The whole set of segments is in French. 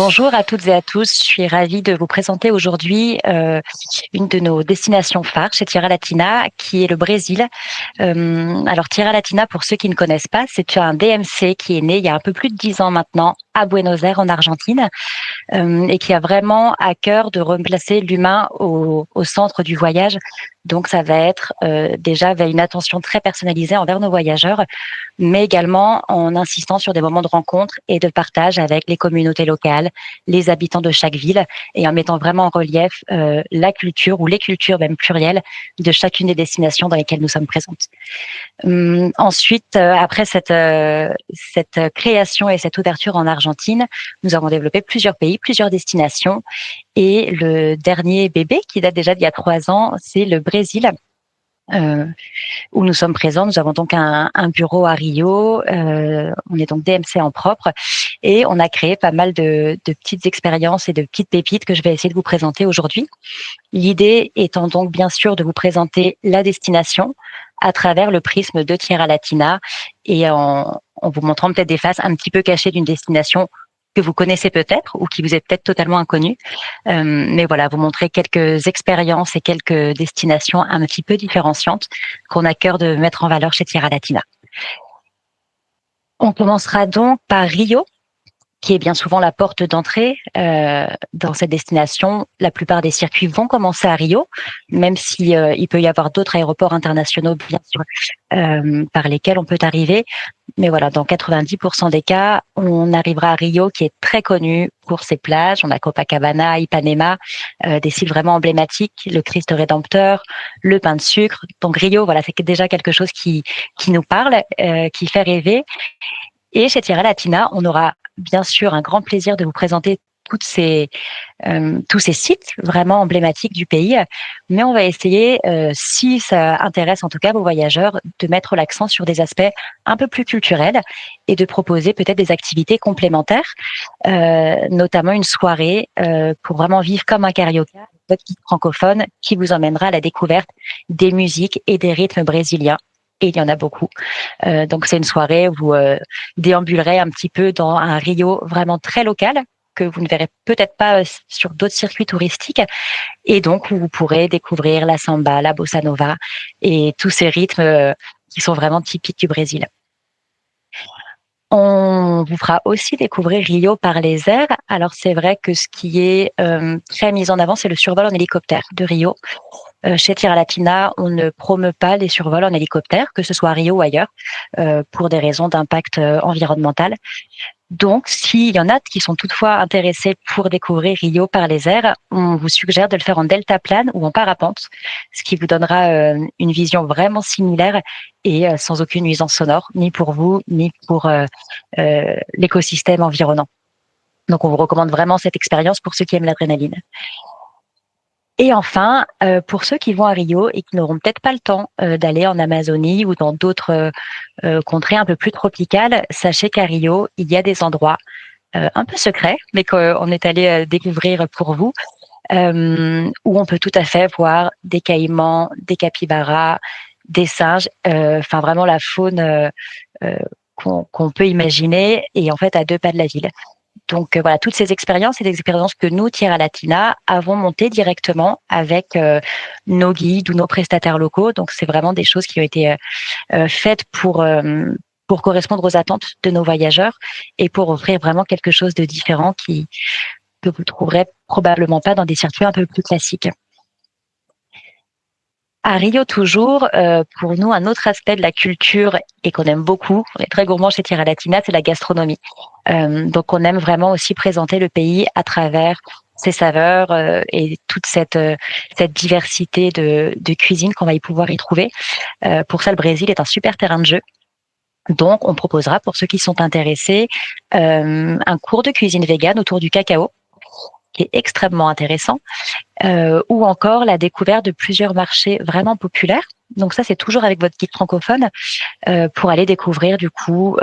Bonjour à toutes et à tous. Je suis ravie de vous présenter aujourd'hui une de nos destinations phares chez Tierra Latina, qui est le Brésil. Alors Tierra Latina, pour ceux qui ne connaissent pas, c'est un DMC qui est né il y a un peu plus de 10 ans maintenant à Buenos Aires en Argentine et qui a vraiment à cœur de replacer l'humain au centre du voyage. Donc ça va être déjà avec une attention très personnalisée envers nos voyageurs, mais également en insistant sur des moments de rencontre et de partage avec les communautés locales, les habitants de chaque ville, et en mettant vraiment en relief la culture ou les cultures même plurielles de chacune des destinations dans lesquelles nous sommes présentes. Ensuite, après cette création et cette ouverture en Argentine, nous avons développé plusieurs pays, plusieurs destinations, et le dernier bébé qui date déjà d'il y a 3 ans, c'est le Brésil. Où nous sommes présents. Nous avons donc un bureau à Rio. On est donc DMC en propre et on a créé pas mal de petites expériences et de petites pépites que je vais essayer de vous présenter aujourd'hui. L'idée étant donc bien sûr de vous présenter la destination à travers le prisme de Tierra Latina et en vous montrant peut-être des faces un petit peu cachées d'une destination que vous connaissez peut-être ou qui vous est peut-être totalement inconnue. Mais voilà, vous montrer quelques expériences et quelques destinations un petit peu différenciantes qu'on a cœur de mettre en valeur chez Tierra Latina. On commencera donc par Rio, qui est bien souvent la porte d'entrée dans cette destination. La plupart des circuits vont commencer à Rio, même si il peut y avoir d'autres aéroports internationaux, bien sûr, par lesquels on peut arriver. Mais voilà, dans 90% des cas, on arrivera à Rio, qui est très connu pour ses plages. On a Copacabana, Ipanema, des sites vraiment emblématiques, le Christ Rédempteur, le pain de sucre. Donc Rio, voilà, c'est déjà quelque chose qui nous parle, qui fait rêver. Et chez Tierra Latina, on aura bien sûr un grand plaisir de vous présenter tous ces sites vraiment emblématiques du pays, mais on va essayer, si ça intéresse en tout cas vos voyageurs, de mettre l'accent sur des aspects un peu plus culturels et de proposer peut-être des activités complémentaires, notamment une soirée pour vraiment vivre comme un carioca, votre guide francophone qui vous emmènera à la découverte des musiques et des rythmes brésiliens. Et il y en a beaucoup. Donc c'est une soirée où vous déambulerez un petit peu dans un Rio vraiment très local, que vous ne verrez peut-être pas sur d'autres circuits touristiques, et donc où vous pourrez découvrir la samba, la bossa nova et tous ces rythmes qui sont vraiment typiques du Brésil. On vous fera aussi découvrir Rio par les airs. Alors c'est vrai que ce qui est très mis en avant, c'est le survol en hélicoptère de Rio. Chez Tierra Latina, on ne promeut pas les survols en hélicoptère, que ce soit à Rio ou ailleurs, pour des raisons d'impact environnemental. Donc, s'il y en a qui sont toutefois intéressés pour découvrir Rio par les airs, on vous suggère de le faire en deltaplane ou en parapente, ce qui vous donnera une vision vraiment similaire et sans aucune nuisance sonore, ni pour vous, ni pour l'écosystème environnant. Donc, on vous recommande vraiment cette expérience pour ceux qui aiment l'adrénaline. Et enfin, pour ceux qui vont à Rio et qui n'auront peut-être pas le temps d'aller en Amazonie ou dans d'autres contrées un peu plus tropicales, sachez qu'à Rio, il y a des endroits un peu secrets, mais qu'on est allé découvrir pour vous, où on peut tout à fait voir des caïmans, des capybaras, des singes, enfin vraiment la faune qu'on peut imaginer, et en fait à 2 pas de la ville. Donc voilà, toutes ces expériences, c'est des expériences que nous, Tierra Latina, avons montées directement avec nos guides ou nos prestataires locaux. Donc c'est vraiment des choses qui ont été faites pour correspondre aux attentes de nos voyageurs et pour offrir vraiment quelque chose de différent que vous trouverez probablement pas dans des circuits un peu plus classiques. À Rio toujours, pour nous, un autre aspect de la culture et qu'on aime beaucoup, on est très gourmand chez Tierra Latina, c'est la gastronomie. Donc on aime vraiment aussi présenter le pays à travers ses saveurs et toute cette diversité de cuisine qu'on va y pouvoir y trouver. Pour ça, le Brésil est un super terrain de jeu. Donc on proposera pour ceux qui sont intéressés un cours de cuisine végane autour du cacao, qui est extrêmement intéressant, ou encore la découverte de plusieurs marchés vraiment populaires. Donc ça, c'est toujours avec votre guide francophone pour aller découvrir du coup.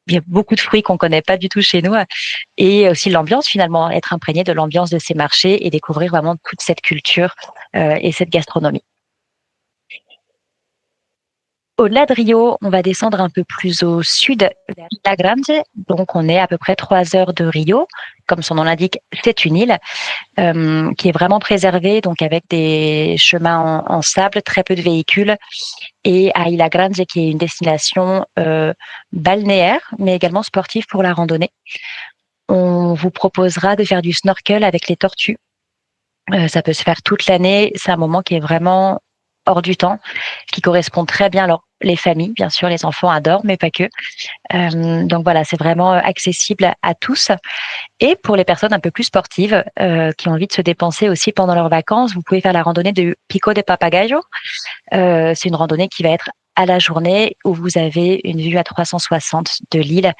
Il y a beaucoup de fruits qu'on connaît pas du tout chez nous, et aussi l'ambiance finalement, être imprégné de l'ambiance de ces marchés et découvrir vraiment toute cette culture et cette gastronomie. Au-delà de Rio, on va descendre un peu plus au sud, vers La Grande. Donc, on est à peu près 3 heures de Rio. Comme son nom l'indique, c'est une île qui est vraiment préservée, donc avec des chemins en sable, très peu de véhicules, et à Ilha Grande, qui est une destination balnéaire, mais également sportive pour la randonnée. On vous proposera de faire du snorkel avec les tortues. Ça peut se faire toute l'année. C'est un moment qui est vraiment hors du temps, qui correspond très bien. Alors, les familles, bien sûr, les enfants adorent, mais pas que. Donc voilà, c'est vraiment accessible à tous. Et pour les personnes un peu plus sportives, qui ont envie de se dépenser aussi pendant leurs vacances, vous pouvez faire la randonnée de Pico de Papagayo. C'est une randonnée qui va être à la journée où vous avez une vue à 360 de l'île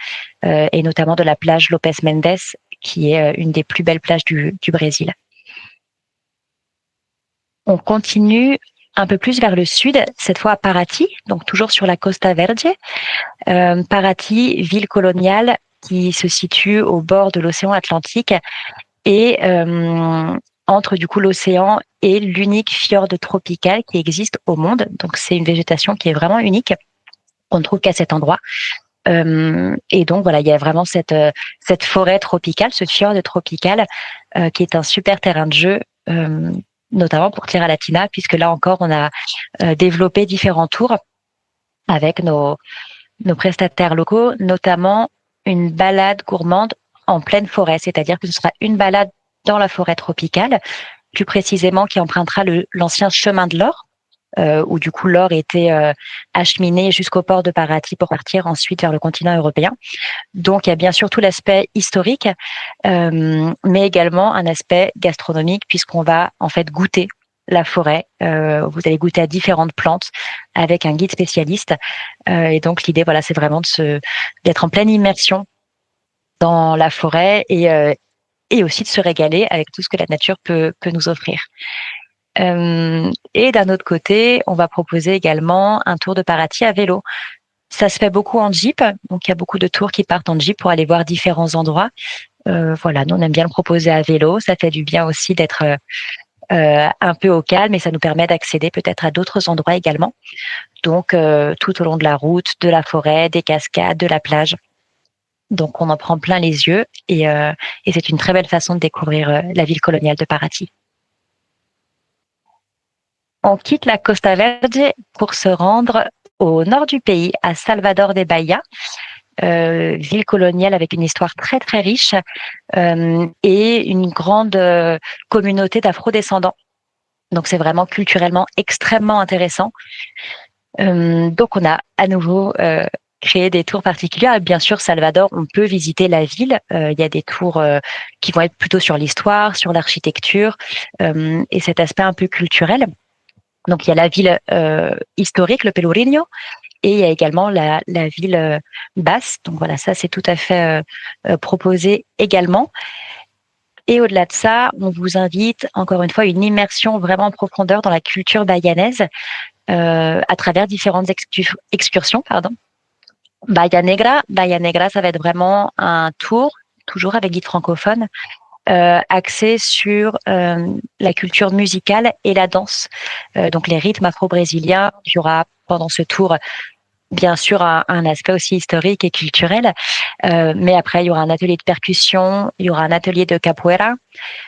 et notamment de la plage Lopez Mendes, qui est une des plus belles plages du Brésil. On continue un peu plus vers le sud, cette fois à Paraty, donc toujours sur la Costa Verde. Paraty, ville coloniale qui se situe au bord de l'océan Atlantique et entre du coup l'océan et l'unique fjord tropical qui existe au monde. Donc c'est une végétation qui est vraiment unique, qu'on ne trouve qu'à cet endroit. Et donc voilà, il y a vraiment cette forêt tropicale, ce fjord tropical, qui est un super terrain de jeu, notamment pour Tierra Latina, puisque là encore on a développé différents tours avec nos prestataires locaux, notamment une balade gourmande en pleine forêt, c'est-à-dire que ce sera une balade dans la forêt tropicale, plus précisément qui empruntera l'ancien chemin de l'or, où du coup l'or était acheminé jusqu'au port de Paraty pour partir ensuite vers le continent européen. Donc il y a bien sûr tout l'aspect historique, mais également un aspect gastronomique puisqu'on va en fait goûter la forêt. Vous allez goûter à différentes plantes avec un guide spécialiste. Et donc l'idée, voilà, c'est vraiment d'être en pleine immersion dans la forêt et aussi de se régaler avec tout ce que la nature peut nous offrir. Et d'un autre côté, on va proposer également un tour de Paraty à vélo. Ça se fait beaucoup en Jeep, donc il y a beaucoup de tours qui partent en Jeep pour aller voir différents endroits. Voilà, nous on aime bien le proposer à vélo. Ça fait du bien aussi d'être un peu au calme et ça nous permet d'accéder peut-être à d'autres endroits également. Donc tout au long de la route, de la forêt, des cascades, de la plage. Donc on en prend plein les yeux et c'est une très belle façon de découvrir la ville coloniale de Paraty. On quitte la Costa Verde pour se rendre au nord du pays, à Salvador de Bahia, ville coloniale avec une histoire très très riche et une grande communauté d'afro-descendants. Donc c'est vraiment culturellement extrêmement intéressant. Donc on a à nouveau créé des tours particuliers. Bien sûr, Salvador, on peut visiter la ville. Il y a des tours qui vont être plutôt sur l'histoire, sur l'architecture et cet aspect un peu culturel. Donc il y a la ville historique, le Pelourinho, et il y a également la ville basse. Donc voilà, ça c'est tout à fait proposé également. Et au-delà de ça, on vous invite encore une fois une immersion vraiment en profondeur dans la culture bayanaise à travers différentes excursions. Bahia Negra, ça va être vraiment un tour, toujours avec guide francophone, axé sur la culture musicale et la danse. Donc les rythmes afro-brésiliens, il y aura pendant ce tour bien sûr un aspect aussi historique et culturel, mais après il y aura un atelier de percussion, il y aura un atelier de capoeira.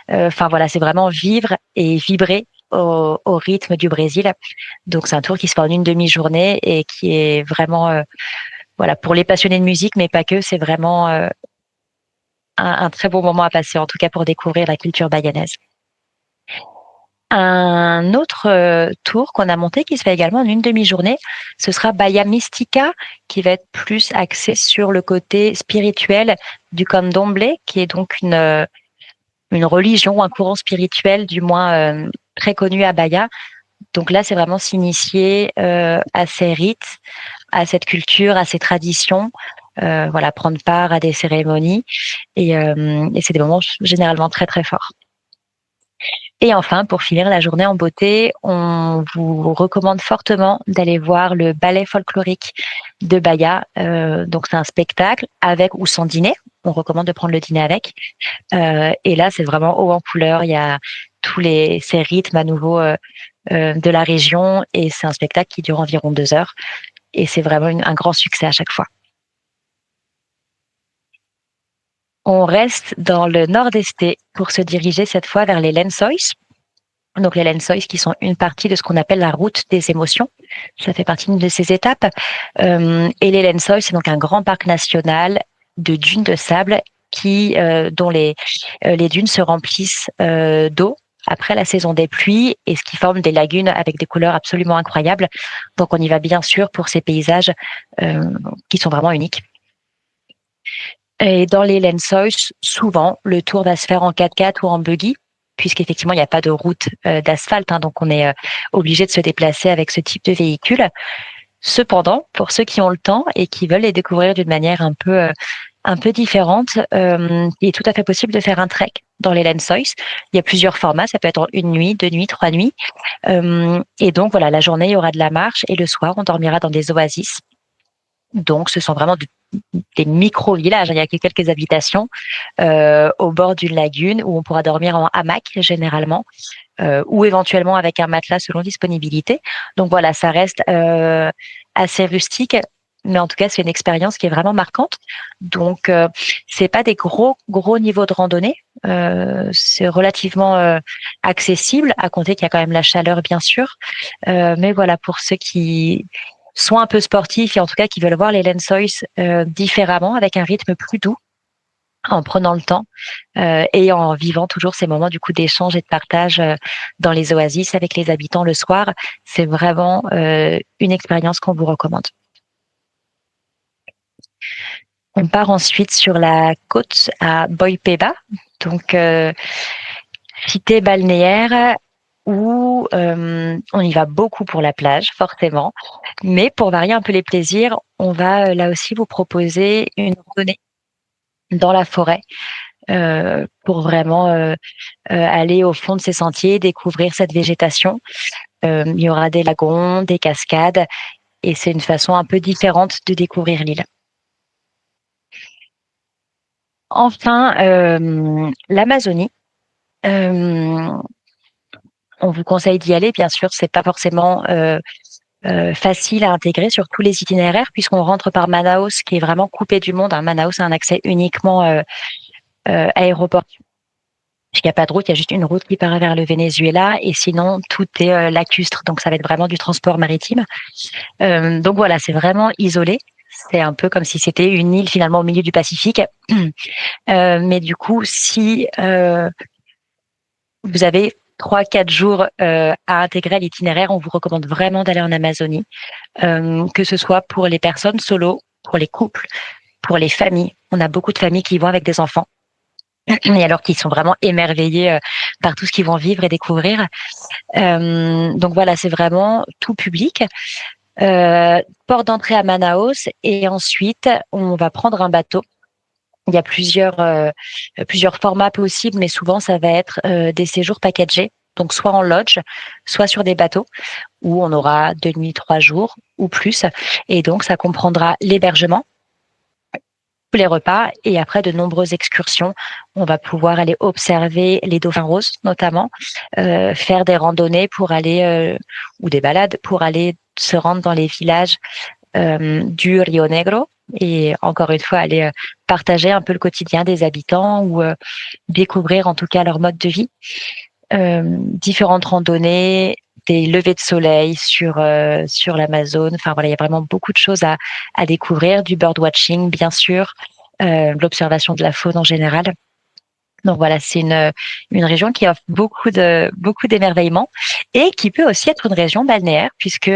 Enfin voilà, c'est vraiment vivre et vibrer au rythme du Brésil. Donc c'est un tour qui se fait en une demi-journée et qui est vraiment voilà, pour les passionnés de musique, mais pas que, c'est vraiment un très bon moment à passer, en tout cas pour découvrir la culture bayanaise. Un autre tour qu'on a monté qui se fait également en une demi-journée, ce sera Bahia Mystica, qui va être plus axé sur le côté spirituel du candomblé, qui est donc une religion ou un courant spirituel, du moins très connu à Bahia. Donc là, c'est vraiment s'initier à ces rites, à cette culture, à ces traditions, voilà, prendre part à des cérémonies et c'est des moments généralement très très forts. Et enfin, pour finir la journée en beauté, on vous recommande fortement d'aller voir le ballet folklorique de Bahia. Donc c'est un spectacle avec ou sans dîner. On recommande de prendre le dîner avec. Et là, c'est vraiment haut en couleur. Il y a tous ces rythmes à nouveau de la région et c'est un spectacle qui dure environ 2 heures. et c'est vraiment un grand succès à chaque fois. On reste dans le nord-est pour se diriger cette fois vers les Lensois. Donc les Lensois qui sont une partie de ce qu'on appelle la route des émotions. Ça fait partie d'une de ces étapes. Et les Lensois, c'est donc un grand parc national de dunes de sable dont les dunes se remplissent d'eau après la saison des pluies et ce qui forme des lagunes avec des couleurs absolument incroyables. Donc on y va bien sûr pour ces paysages qui sont vraiment uniques. Et dans les Lensois, souvent, le tour va se faire en 4x4 ou en buggy, puisqu'effectivement, il n'y a pas de route d'asphalte, hein, donc on est obligé de se déplacer avec ce type de véhicule. Cependant, pour ceux qui ont le temps et qui veulent les découvrir d'une manière un peu différente, il est tout à fait possible de faire un trek dans les Lensois. Il y a plusieurs formats, ça peut être une nuit, 2 nuits, 3 nuits. Et donc, voilà, la journée, il y aura de la marche et le soir, on dormira dans des oasis. Donc, ce sont vraiment des micro-villages. Il y a quelques habitations au bord d'une lagune où on pourra dormir en hamac généralement ou éventuellement avec un matelas selon disponibilité. Donc voilà, ça reste assez rustique, mais en tout cas, c'est une expérience qui est vraiment marquante. Donc, c'est pas des gros niveaux de randonnée. C'est relativement accessible, à compter qu'il y a quand même la chaleur, bien sûr. Mais voilà, pour ceux qui sont un peu sportifs et en tout cas qui veulent voir les Lensois différemment, avec un rythme plus doux, en prenant le temps et en vivant toujours ces moments du coup d'échange et de partage dans les oasis avec les habitants le soir. C'est vraiment une expérience qu'on vous recommande. On part ensuite sur la côte à Boipeba, donc cité balnéaire où on y va beaucoup pour la plage, forcément. Mais pour varier un peu les plaisirs, on va là aussi vous proposer une randonnée dans la forêt pour vraiment aller au fond de ces sentiers, découvrir cette végétation. Il y aura des lagons, des cascades, et c'est une façon un peu différente de découvrir l'île. Enfin, l'Amazonie. On vous conseille d'y aller, bien sûr, c'est pas forcément facile à intégrer sur tous les itinéraires puisqu'on rentre par Manaus qui est vraiment coupé du monde. Manaus a un accès uniquement aéroportuaire. Il n'y a pas de route, il y a juste une route qui part vers le Venezuela et sinon tout est lacustre, donc ça va être vraiment du transport maritime. Donc voilà, c'est vraiment isolé. C'est un peu comme si c'était une île finalement au milieu du Pacifique. Mais du coup, si vous avez 3-4 jours à intégrer à l'itinéraire, on vous recommande vraiment d'aller en Amazonie, que ce soit pour les personnes solo, pour les couples, pour les familles. On a beaucoup de familles qui y vont avec des enfants. Et alors qu'ils sont vraiment émerveillés par tout ce qu'ils vont vivre et découvrir. Donc voilà, c'est vraiment tout public. Port d'entrée à Manaus et ensuite on va prendre un bateau. Il y a plusieurs formats possibles, mais souvent ça va être des séjours packagés, donc soit en lodge, soit sur des bateaux où on aura 2 nuits, 3 jours ou plus. Et donc ça comprendra l'hébergement, les repas et après de nombreuses excursions. On va pouvoir aller observer les dauphins roses notamment, faire des randonnées pour aller ou des balades pour aller se rendre dans les villages du Rio Negro et encore une fois aller partager un peu le quotidien des habitants ou découvrir en tout cas leur mode de vie. Différentes randonnées, des levées de soleil sur l'Amazone. Enfin voilà, il y a vraiment beaucoup de choses à découvrir, du birdwatching bien sûr, l'observation de la faune en général. Donc voilà, c'est une région qui offre beaucoup d'émerveillements et qui peut aussi être une région balnéaire puisque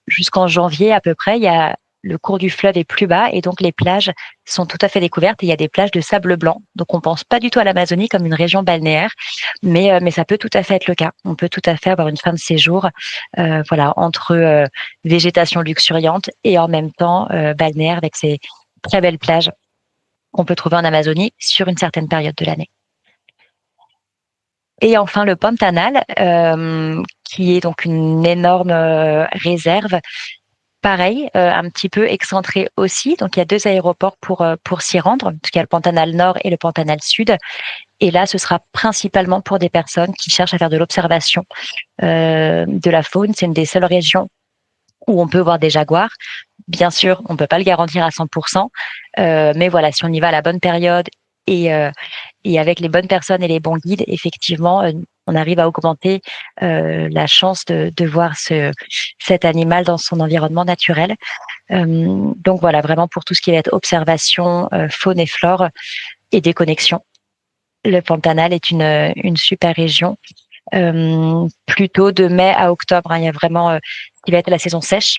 jusqu'en janvier à peu près, il y a le cours du fleuve est plus bas et donc les plages sont tout à fait découvertes et il y a des plages de sable blanc. Donc on pense pas du tout à l'Amazonie comme une région balnéaire, mais ça peut tout à fait être le cas. On peut tout à fait avoir une fin de séjour, voilà, entre végétation luxuriante et en même temps balnéaire avec ces très belles plages qu'on peut trouver en Amazonie sur une certaine période de l'année. Et enfin le Pantanal, qui est donc une énorme réserve. Pareil, un petit peu excentré aussi. Donc, il y a 2 aéroports pour s'y rendre. Donc, il y a le Pantanal Nord et le Pantanal Sud. Et là, ce sera principalement pour des personnes qui cherchent à faire de l'observation de la faune. C'est une des seules régions où on peut voir des jaguars. Bien sûr, on ne peut pas le garantir à 100%, mais voilà, si on y va à la bonne période et, euh, et avec les bonnes personnes et les bons guides, effectivement, on arrive à augmenter la chance de voir cet animal dans son environnement naturel. Donc voilà, vraiment pour tout ce qui va être observation, faune et flore et déconnexion. Le Pantanal est une super région. Plutôt de mai à octobre, hein, il y a vraiment ce qui va être la saison sèche,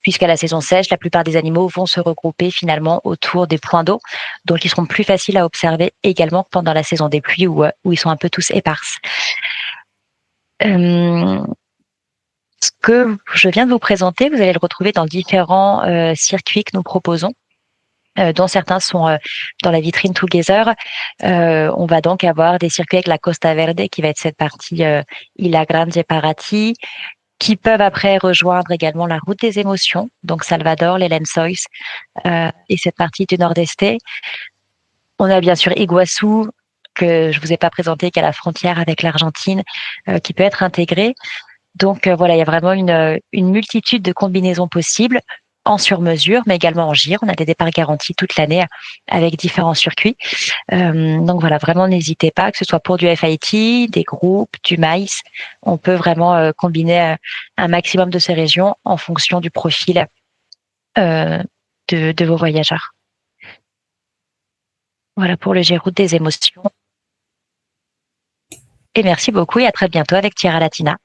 puisqu'à la saison sèche, la plupart des animaux vont se regrouper finalement autour des points d'eau, donc ils seront plus faciles à observer également que pendant la saison des pluies où ils sont un peu tous éparses. Ce que je viens de vous présenter, vous allez le retrouver dans différents circuits que nous proposons, dont certains sont dans la vitrine Together. On va donc avoir des circuits avec la Costa Verde, qui va être cette partie Ilha Grande et Paraty, qui peuvent après rejoindre également la route des émotions, donc Salvador, les Lençóis et cette partie du Nord-Est. On a bien sûr Iguaçu, que je vous ai pas présenté, qui est à la frontière avec l'Argentine, qui peut être intégrée. Donc voilà, il y a vraiment une multitude de combinaisons possibles en sur-mesure, mais également en gire. On a des départs garantis toute l'année avec différents circuits. Donc voilà, vraiment n'hésitez pas, que ce soit pour du FIT, des groupes, du maïs. On peut vraiment combiner un maximum de ces régions en fonction du profil de vos voyageurs. Voilà pour le Giroute des émotions. Et merci beaucoup et à très bientôt avec Tierra Latina.